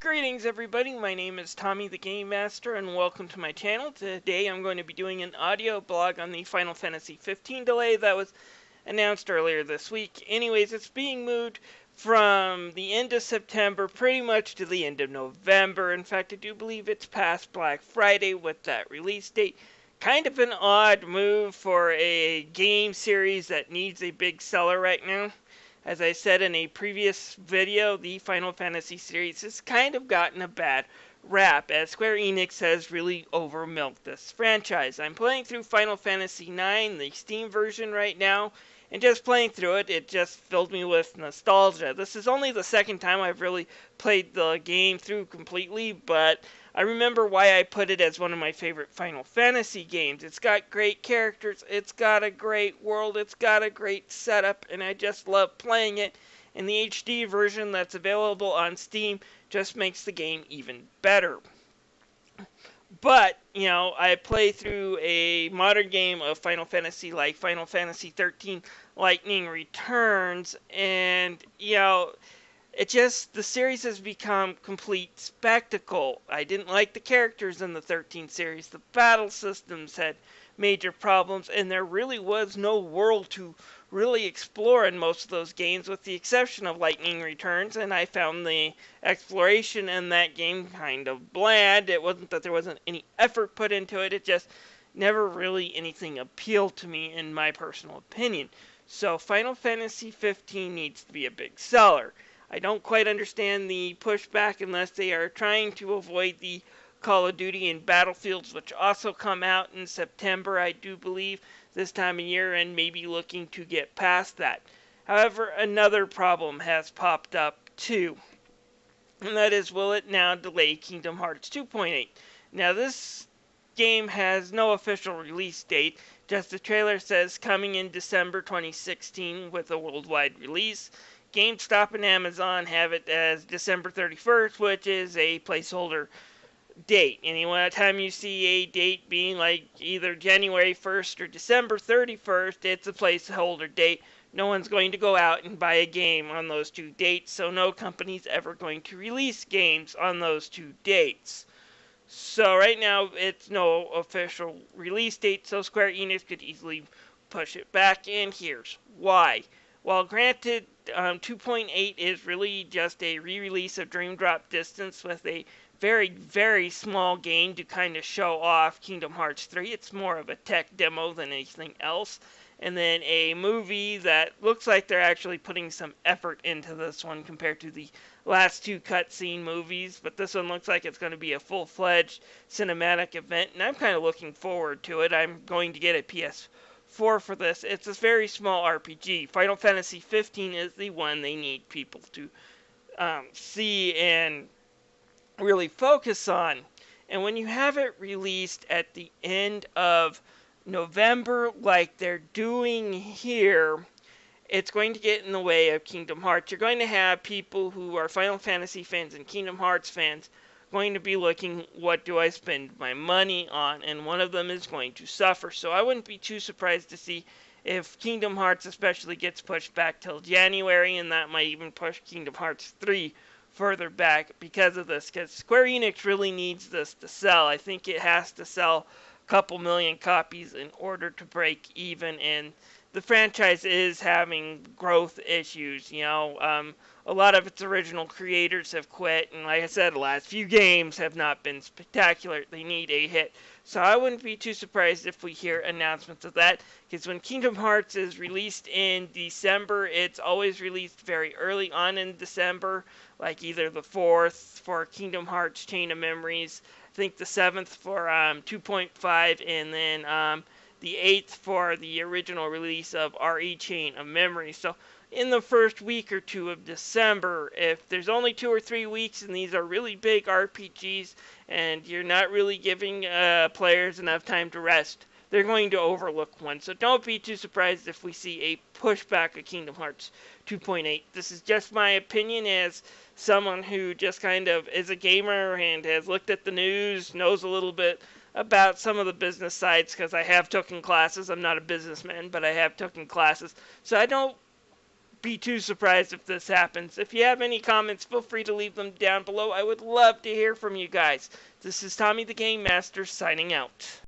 Greetings everybody, my name is Tommy the Game Master and welcome to my channel. Today I'm going to be doing an audio blog on the Final Fantasy XV delay that was announced earlier this week. Anyways, it's being moved from the end of September pretty much to the end of November. In fact, I do believe it's past Black Friday with that release date. Kind of an odd move for a game series that needs a big seller right now. As I said in a previous video, the Final Fantasy series has kind of gotten a bad rap, as Square Enix has really overmilked this franchise. I'm playing through Final Fantasy IX, the Steam version right now, and just playing through it, it just filled me with nostalgia. This is only the second time I've really played the game through completely, but I remember why I put it as one of my favorite Final Fantasy games. It's got great characters, it's got a great world, it's got a great setup, and I just love playing it. And the HD version that's available on Steam just makes the game even better. But, you know, I play through a modern game of Final Fantasy like Final Fantasy XIII Lightning Returns, and, you know, the series has become complete spectacle. I didn't like the characters in the 13 series. The battle systems had major problems, and there really was no world to really explore in most of those games, with the exception of Lightning Returns, and I found the exploration in that game kind of bland. It wasn't that there wasn't any effort put into it, it just never really anything appealed to me in my personal opinion. So Final Fantasy XV needs to be a big seller. I don't quite understand the pushback unless they are trying to avoid the Call of Duty and Battlefields, which also come out in September, I do believe, this time of year, and maybe looking to get past that. However, another problem has popped up too, and that is, will it now delay Kingdom Hearts 2.8? Now, this game has no official release date, just the trailer says coming in December 2016 with a worldwide release. GameStop and Amazon have it as December 31st, which is a placeholder date. Any time you see a date being like either January 1st or December 31st, it's a placeholder date. No one's going to go out and buy a game on those two dates, so no company's ever going to release games on those two dates. So right now, it's no official release date, so Square Enix could easily push it back, and here's why. While granted, 2.8 is really just a re-release of Dream Drop Distance with a very, very small game to kind of show off Kingdom Hearts 3. It's more of a tech demo than anything else. And then a movie that looks like they're actually putting some effort into this one compared to the last two cutscene movies. But this one looks like it's going to be a full-fledged cinematic event, and I'm kind of looking forward to it. I'm going to get a PS4 for this. It's a very small RPG. Final Fantasy XV is the one they need people to see and really focus on. And when you have it released at the end of November like they're doing here, it's going to get in the way of Kingdom Hearts. You're going to have people who are Final Fantasy fans and Kingdom Hearts fans going to be looking, what do I spend my money on? And one of them is going to suffer. So I wouldn't be too surprised to see if Kingdom Hearts especially gets pushed back till January, and that might even push Kingdom Hearts 3 further back because of this, because Square Enix really needs this to sell. I think it has to sell a couple million copies in order to break even, and the franchise is having growth issues. You know, a lot of its original creators have quit, and like I said, the last few games have not been spectacular. They need a hit. So I wouldn't be too surprised if we hear announcements of that, because when Kingdom Hearts is released in December, it's always released very early on in December, like either the 4th for Kingdom Hearts Chain of Memories, I think the 7th for 2.5, and then the 8th for the original release of RE Chain of Memories. So in the first week or two of December, if there's only 2 or 3 weeks and these are really big RPGs and you're not really giving players enough time to rest, they're going to overlook one. So don't be too surprised if we see a pushback of Kingdom Hearts 2.8. This is just my opinion as someone who just kind of is a gamer and has looked at the news, knows a little bit about some of the business sides, because I have taken classes. I'm not a businessman, but I have taken classes. So I don't be too surprised if this happens. If you have any comments, feel free to leave them down below. I would love to hear from you guys. This is Tommy the Game Master signing out.